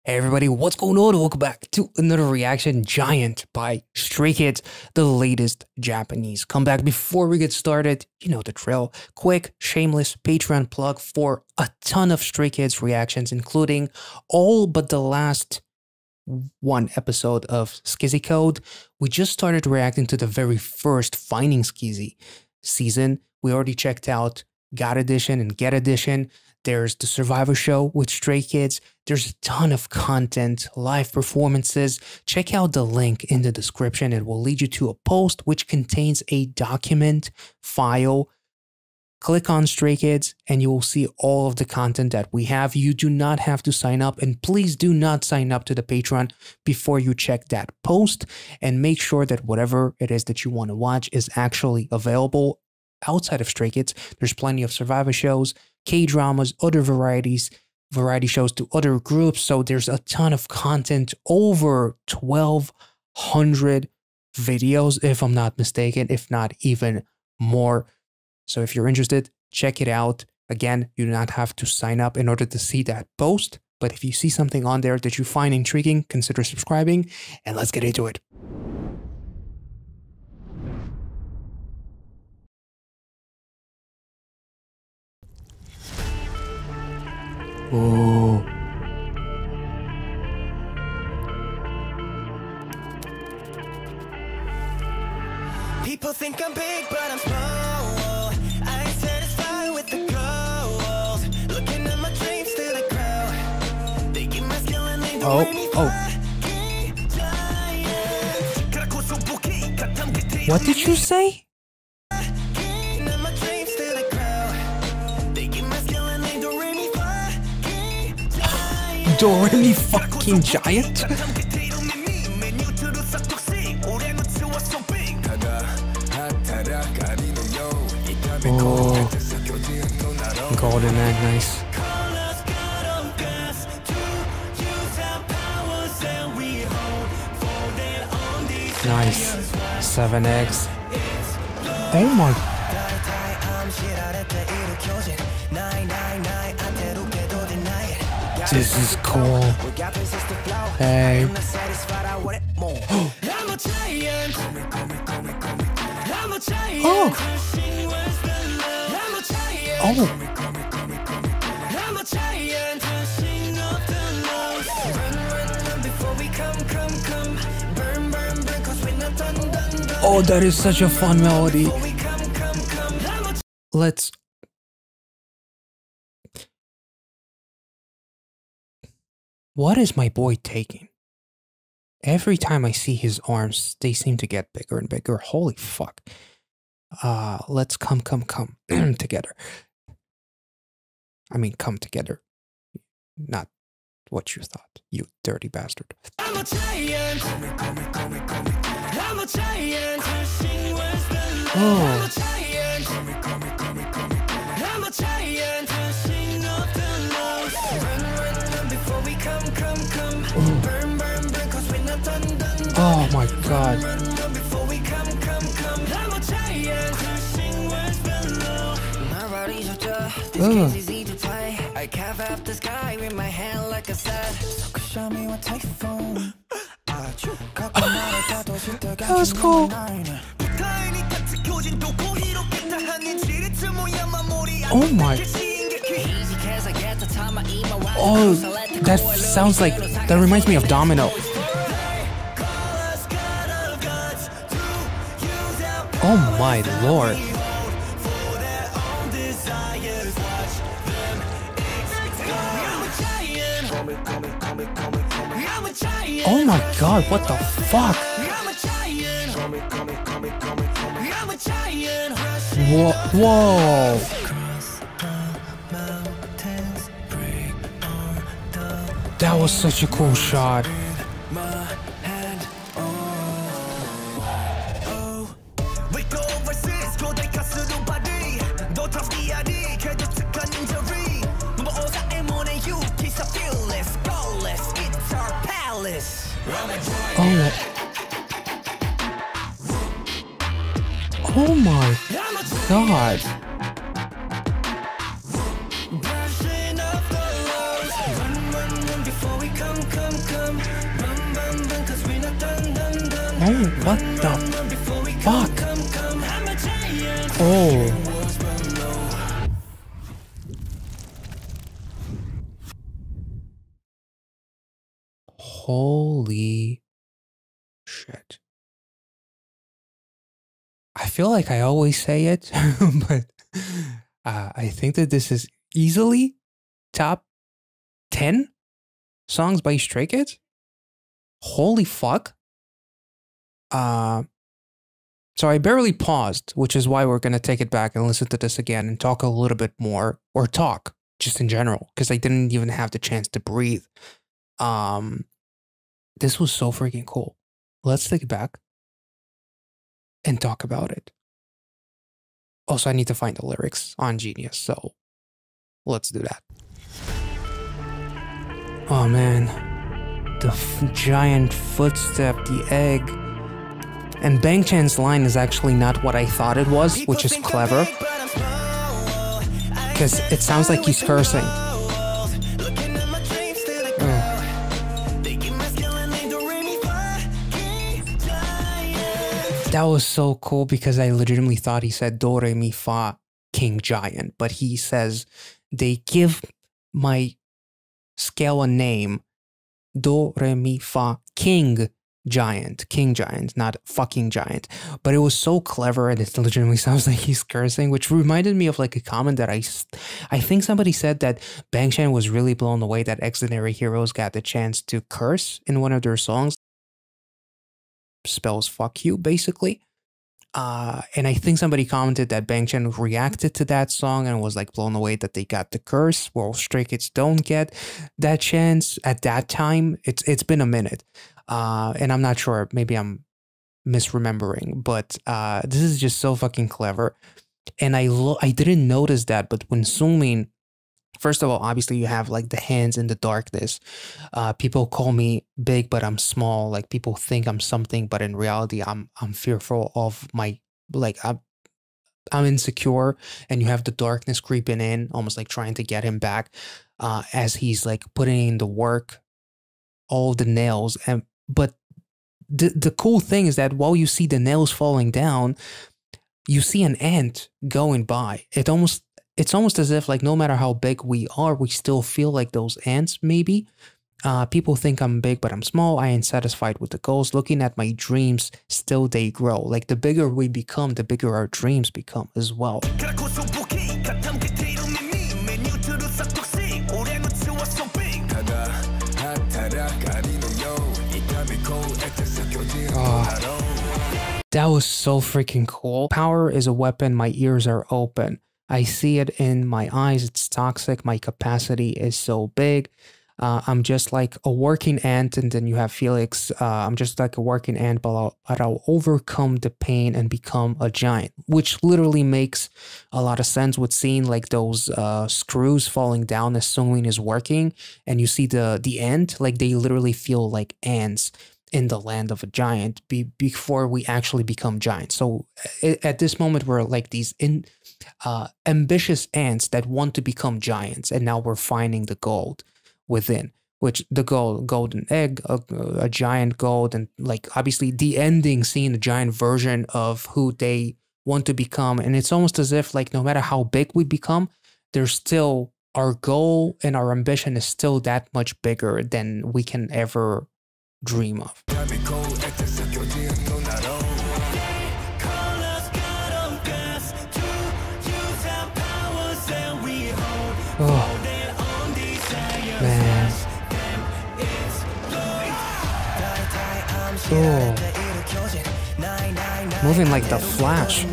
Hey everybody, what's going on? Welcome back to another reaction, Giant by Stray Kids, the latest Japanese comeback. Before we get started, you know the drill. Quick, shameless Patreon plug for a ton of Stray Kids reactions, including all but the last one episode of Skizzy Code. We just started reacting to the very first Finding Skizzy season. We already checked out God Edition and Get Edition. There's the Survivor Show with Stray Kids. There's a ton of content, live performances. Check out the link in the description. It will lead you to a post which contains a document file. Click on Stray Kids and you will see all of the content that we have. You do not have to sign up, and please do not sign up to the Patreon before you check that post, and make sure that whatever it is that you want to watch is actually available outside of Stray Kids. There's plenty of Survivor shows, K-dramas, other variety shows to other groups. So there's a ton of content, over 1,200 videos, if I'm not mistaken, if not even more. So if you're interested, check it out. Again, you do not have to sign up in order to see that post. But if you see something on there that you find intriguing, consider subscribing, and let's get into it. Oh. People think I'm big, but I'm small. I ain't satisfied with the goals. Looking at my dreams through the crowd. They give my skill and they don't What did you say? Do-re-mi fucking giant? Oh, golden egg, nice. Nice. 7X. Oh my. This is cool. Hey. Oh. Oh. Oh, that is such a fun melody. Let's. What is my boy taking? Every time I see his arms, they seem to get bigger and bigger. Holy fuck. Let's come together. I mean, come together. Not what you thought, you dirty bastard. I'm a giant. I'm a giant. Oh. I'm a giant. Oh my god. I carve out the sky with my hand like a sad. Show me what typhoon. That was cool. Oh my. Oh, that sounds like, that reminds me of Domino. Oh my lord. Oh my god, what the fuck? Whoa, whoa. That was such a cool shot. Oh my god. Oh, what the fuck? Oh. Holy shit. I feel like I always say it, but I think that this is easily top 10 songs by Stray Kids. Holy fuck. So I barely paused, which is why we're going to take it back and listen to this again and talk a little bit more, or talk just in general, because I didn't even have the chance to breathe. This was so freaking cool. Let's take it back and talk about it. Also, I need to find the lyrics on Genius, so let's do that. Oh man, the giant footstep, the egg. And Bang Chan's line is actually not what I thought it was, which is clever. Because it sounds like he's cursing. That was so cool because I legitimately thought he said Do Re Mi Fa King Giant, but he says they give my scale a name, Do Re Mi Fa King Giant, not fucking giant. But it was so clever, and it legitimately sounds like he's cursing, which reminded me of like a comment that I think somebody said that Bang Chan was really blown away that Extraordinary Heroes got the chance to curse in one of their songs. Spells fuck you, basically. And I think somebody commented that Bang Chan reacted to that song and was like blown away that they got the curse. Well, Stray Kids don't get that chance at that time. It's been a minute. And I'm not sure, maybe I'm misremembering, but this is just so fucking clever. And I didn't notice that, but when zooming, first of all, obviously you have like the hands in the darkness. People call me big, but I'm small. Like people think I'm something, but in reality, I'm fearful of my, like I'm insecure. And you have the darkness creeping in, almost like trying to get him back, as he's like putting in the work, all the nails. But the cool thing is that while you see the nails falling down, you see an ant going by. It's almost as if like no matter how big we are, we still feel like those ants maybe. People think I'm big, but I'm small. I ain't satisfied with the goals. Looking at my dreams, still they grow. Like the bigger we become, the bigger our dreams become as well. That was so freaking cool. Power is a weapon. My ears are open. I see it in my eyes. It's toxic. My capacity is so big. I'm just like a working ant. And then you have Felix. I'm just like a working ant, but I'll overcome the pain and become a giant, which literally makes a lot of sense with seeing like those screws falling down as Sungmin is working. And you see the ant, like they literally feel like ants in the land of a giant before we actually become giants. So at this moment, we're like these ambitious ants that want to become giants. And now we're finding the gold within, which the golden egg, a giant gold, and like obviously the ending scene, a giant version of who they want to become. And it's almost as if like no matter how big we become, there's still our goal and our ambition is still that much bigger than we can ever dream of. Oh, man. Oh. Moving like the Flash.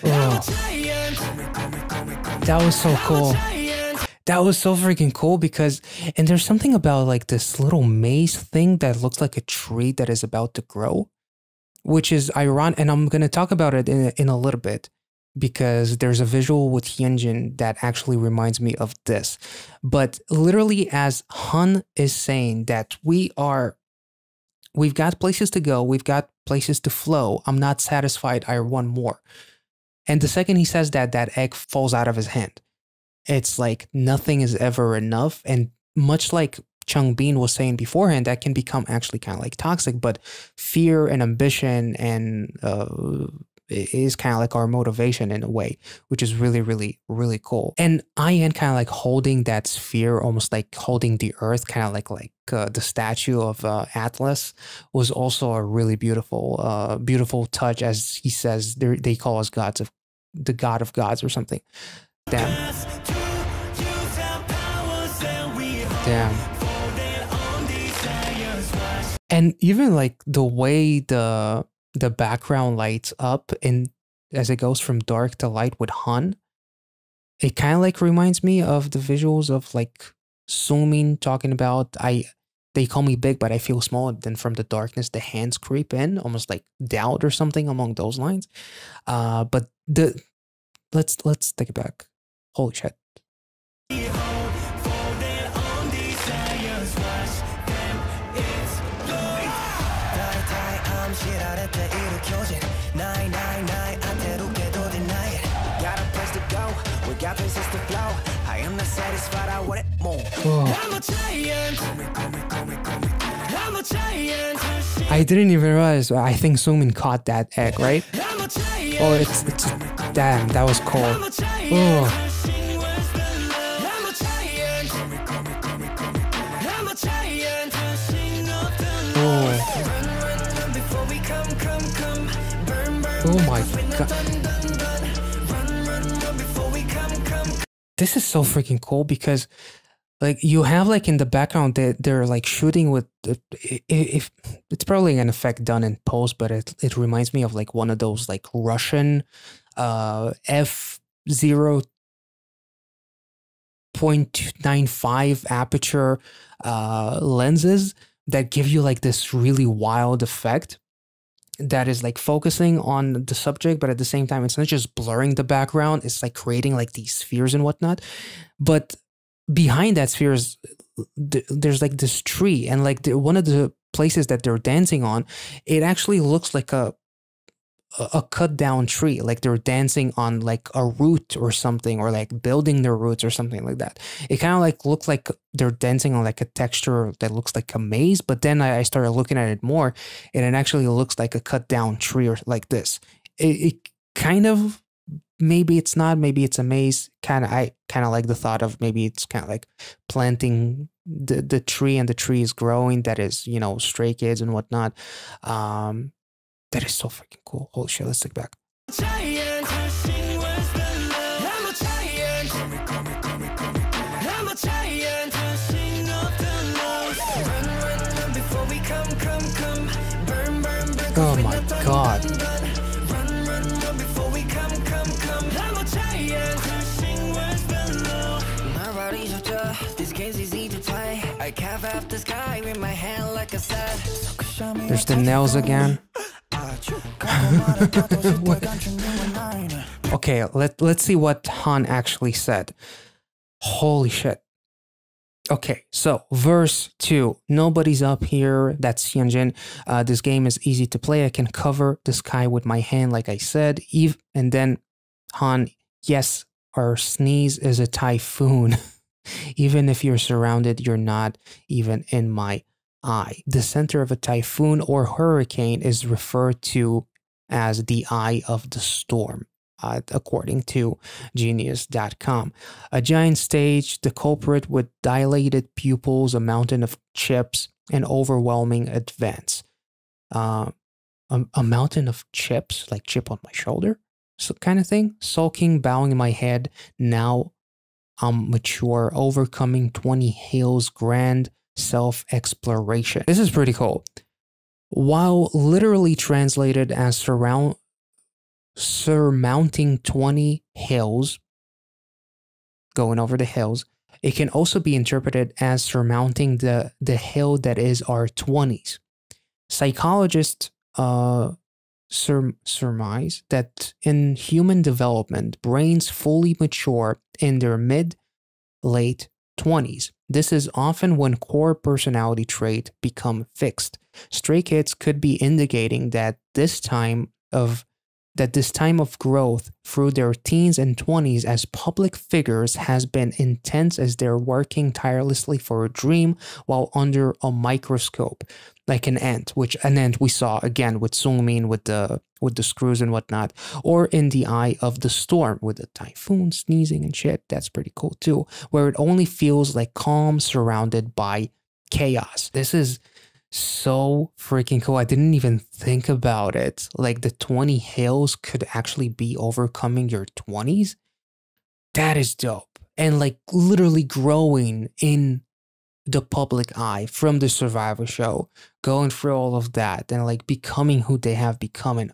Oh. That was so cool. That was so freaking cool because, and there's something about like this little maze thing that looks like a tree that is about to grow, which is ironic. And I'm going to talk about it in a little bit because there's a visual with Hyunjin that actually reminds me of this. But literally as Han is saying that we've got places to go, we've got places to flow. I'm not satisfied. I want more. And the second he says that, that egg falls out of his hand. It's like nothing is ever enough. And much like Chung Bean was saying beforehand, that can become actually kind of like toxic, but fear and ambition and is kind of like our motivation in a way, which is really, really, really cool. And Ian kind of like holding that sphere, almost like holding the earth, kind of like the statue of Atlas, was also a really beautiful, beautiful touch. As he says, they call us gods of the god of gods or something. Damn. Damn. And even like the way the background lights up and as it goes from dark to light with Han, it kind of like reminds me of the visuals of like Sumin talking about they call me big but I feel small, and then from the darkness the hands creep in, almost like doubt or something along those lines. But let's take it back. Holy shit. I didn't even realize. I think Sumin caught that egg, right? Oh, it's damn, that was cool. Oh. Oh my god. This is so freaking cool because like you have like in the background they're like shooting with if it's probably an effect done in post, but it reminds me of like one of those like Russian f0.95 aperture lenses that give you like this really wild effect that is like focusing on the subject, but at the same time it's not just blurring the background, it's like creating like these spheres and whatnot. But behind that spheres there's like this tree, and like one of the places that they're dancing on, it actually looks like a cut down tree, like they're dancing on like a root or something, or like building their roots or something like that. It kind of like looks like they're dancing on like a texture that looks like a maze, but then I started looking at it more and it actually looks like a cut down tree or like this. It kind of, maybe it's not, maybe it's a maze. I kind of like the thought of maybe it's kind of like planting the tree and the tree is growing, that is, you know, Stray Kids and whatnot. That is so freaking cool. Holy shit, let's take back. Oh my god. There's the nails again. Okay, let's see what Han actually said. Holy shit. Okay, so verse 2. Nobody's up here. That's Hyunjin. This game is easy to play. I can cover the sky with my hand, like I said. And then Han, yes, our sneeze is a typhoon. Even if you're surrounded, you're not even in my eye. The center of a typhoon or hurricane is referred to as the eye of the storm, according to Genius.com. A giant stage, the culprit with dilated pupils, a mountain of chips, and overwhelming advance. A mountain of chips, like chip on my shoulder, so kind of thing. Sulking, bowing my head. Now I'm mature, overcoming 20 hills, grand self-exploration. This is pretty cool. While literally translated as surmounting 20 hills, going over the hills, it can also be interpreted as surmounting the hill that is our 20s. Psychologists surmise that in human development, brains fully mature in their mid-late 20s. This is often when core personality traits become fixed. Stray Kids could be indicating that this time of that this time of growth through their teens and 20s as public figures has been intense as they're working tirelessly for a dream while under a microscope, like an ant we saw again with Sungmin with the screws and whatnot, or in the eye of the storm with the typhoon sneezing and shit. That's pretty cool too, where it only feels like calm surrounded by chaos. This is so freaking cool. I didn't even think about it. Like the 20 hills could actually be overcoming your 20s. That is dope. And like literally growing in the public eye from the Survivor show, going through all of that and like becoming who they have become and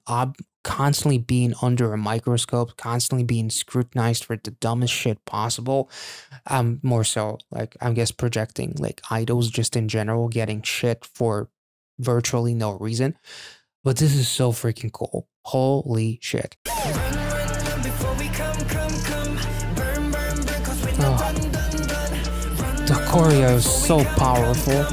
constantly being under a microscope, constantly being scrutinized for the dumbest shit possible. More so like, I guess, projecting like idols just in general getting shit for virtually no reason. But this is so freaking cool. Holy shit. The choreo is so powerful.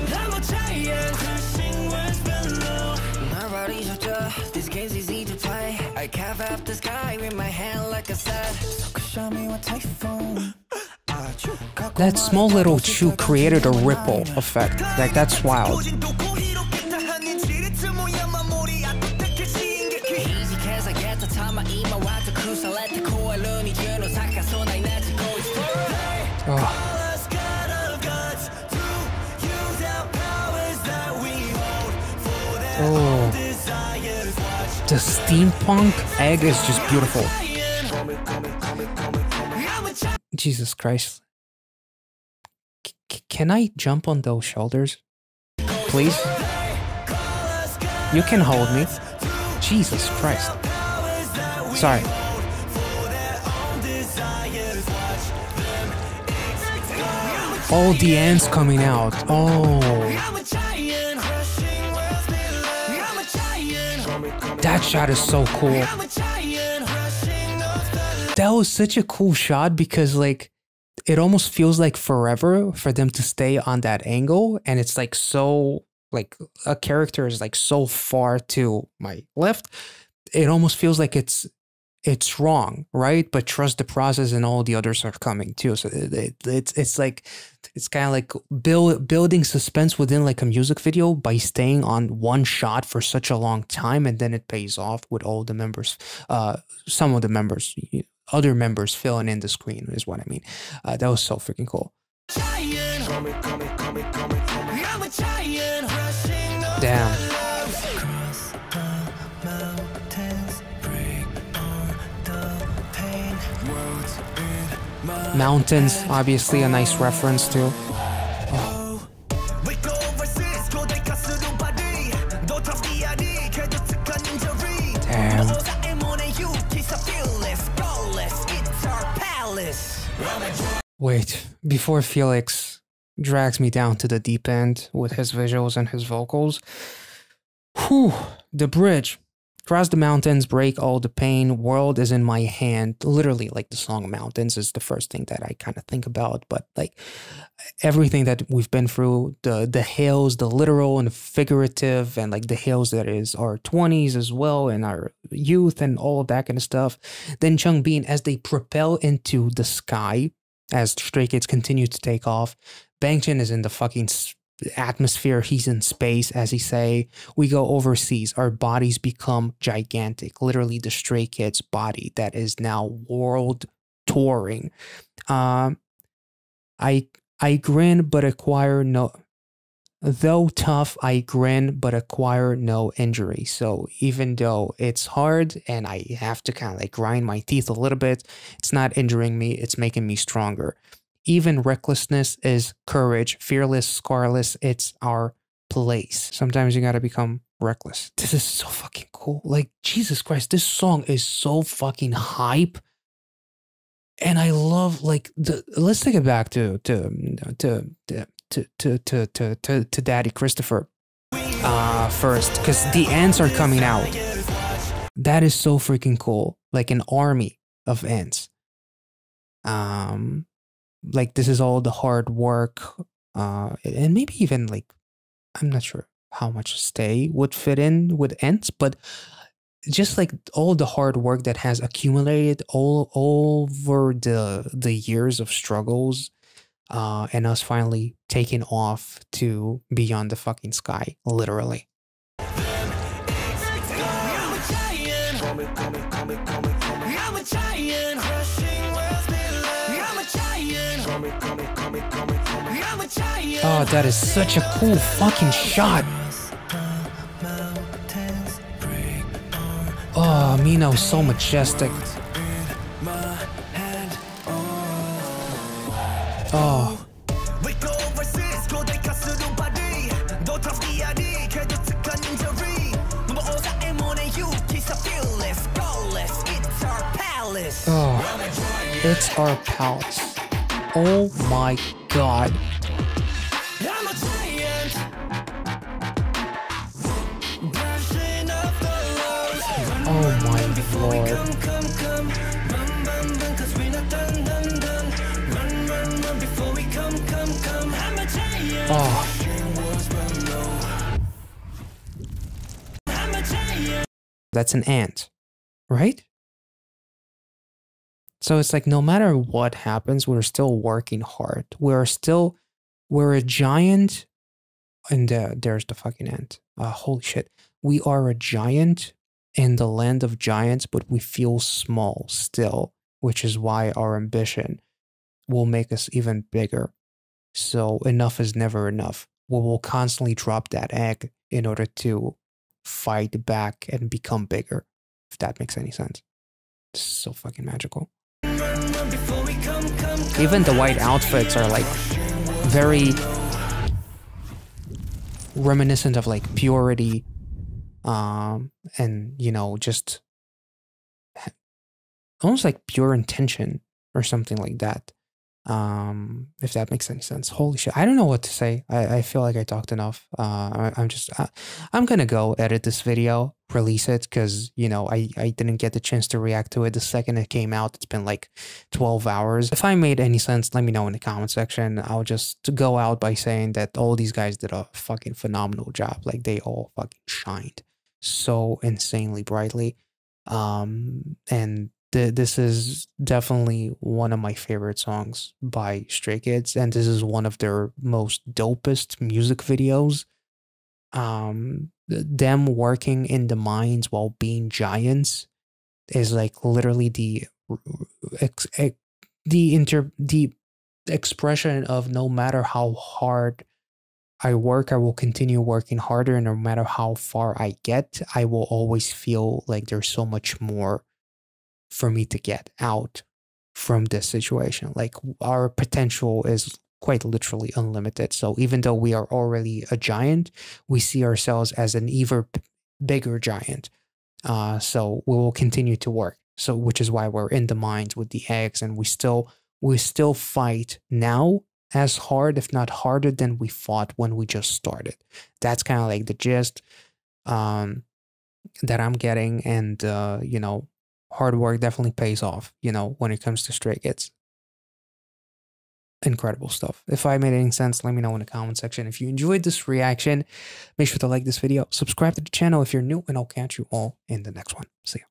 That small little chew created a ripple effect. Like, that's wild. Oh. Oh, the steampunk egg is just beautiful. Jesus Christ. Can I jump on those shoulders? Please? You can hold me. Jesus Christ. Sorry. All the ants coming out. Oh. That shot is so cool. That was such a cool shot because like it almost feels like forever for them to stay on that angle, and it's like so like a character is like so far to my left. It almost feels like it's wrong, right? But trust the process, and all the others are coming too. So it's like it's kind of like building suspense within like a music video by staying on one shot for such a long time, and then it pays off with all the members, some of the members, other members filling in the screen is what I mean. That was so freaking cool. Damn. Mountains, obviously a nice reference too. Oh. Damn. Wait, before Felix drags me down to the deep end with his visuals and his vocals. Whew, the bridge. Cross the mountains, break all the pain, world is in my hand. Literally, like the song Mountains is the first thing that I kind of think about. But like everything that we've been through, the hills, the literal and the figurative, and like the hills that is our 20s as well, and our youth and all of that kind of stuff. Then Changbin, as they propel into the sky, as Stray Kids continue to take off, Bangchan is in the fucking atmosphere, he's in space, as he say. We go overseas, our bodies become gigantic, literally the Stray Kids body that is now world touring. I grin but acquire no, though tough, I grin but acquire no injury. So even though it's hard and I have to kind of like grind my teeth a little bit, it's not injuring me, it's making me stronger. Even recklessness is courage, fearless, scarless, it's our place. Sometimes you gotta become reckless. This is so fucking cool. Like, Jesus Christ, this song is so fucking hype. And I love, like, let's take it back to Daddy Christopher first, because the ants are coming out. That is so freaking cool. Like an army of ants. Like this is all the hard work, and maybe even like, I'm not sure how much Stay would fit in with ants, but just like all the hard work that has accumulated all over the years of struggles, and us finally taking off to beyond the fucking sky, literally. Oh, that is such a cool fucking shot. Oh, Mino is so majestic. Oh. Oh, it's our palace. Oh my god. Oh my lord. Oh. That's an ant, right? So it's like no matter what happens, we're still working hard. We're a giant. And there's the fucking ant. Holy shit. We are a giant in the land of giants, but we feel small still, which is why our ambition will make us even bigger. So enough is never enough. We will constantly drop that egg in order to fight back and become bigger, if that makes any sense. It's so fucking magical. Even the white outfits are like very reminiscent of like purity, and you know, just almost like pure intention or something like that. If that makes any sense. Holy shit, I don't know what to say. I feel like I talked enough. I'm gonna go edit this video, release it, because you know I didn't get the chance to react to it the second it came out. It's been like 12 hours. If I made any sense, let me know in the comment section. I'll just go out by saying that all these guys did a fucking phenomenal job. Like they all fucking shined so insanely brightly. And this is definitely one of my favorite songs by Stray Kids, and this is one of their most dopest music videos. Them working in the mines while being giants is like literally the expression of no matter how hard I work, I will continue working harder, and no matter how far I get, I will always feel like there's so much more for me to get out from this situation. Like our potential is quite literally unlimited. So even though we are already a giant, we see ourselves as an even bigger giant. So we will continue to work. So which is why we're in the mines with the eggs, and we still fight now as hard, if not harder, than we fought when we just started. That's kind of like the gist that I'm getting, and you know, hard work definitely pays off, you know, when it comes to Stray Kids. Incredible stuff. If I made any sense, let me know in the comment section. If you enjoyed this reaction, make sure to like this video, subscribe to the channel if you're new, and I'll catch you all in the next one. See ya.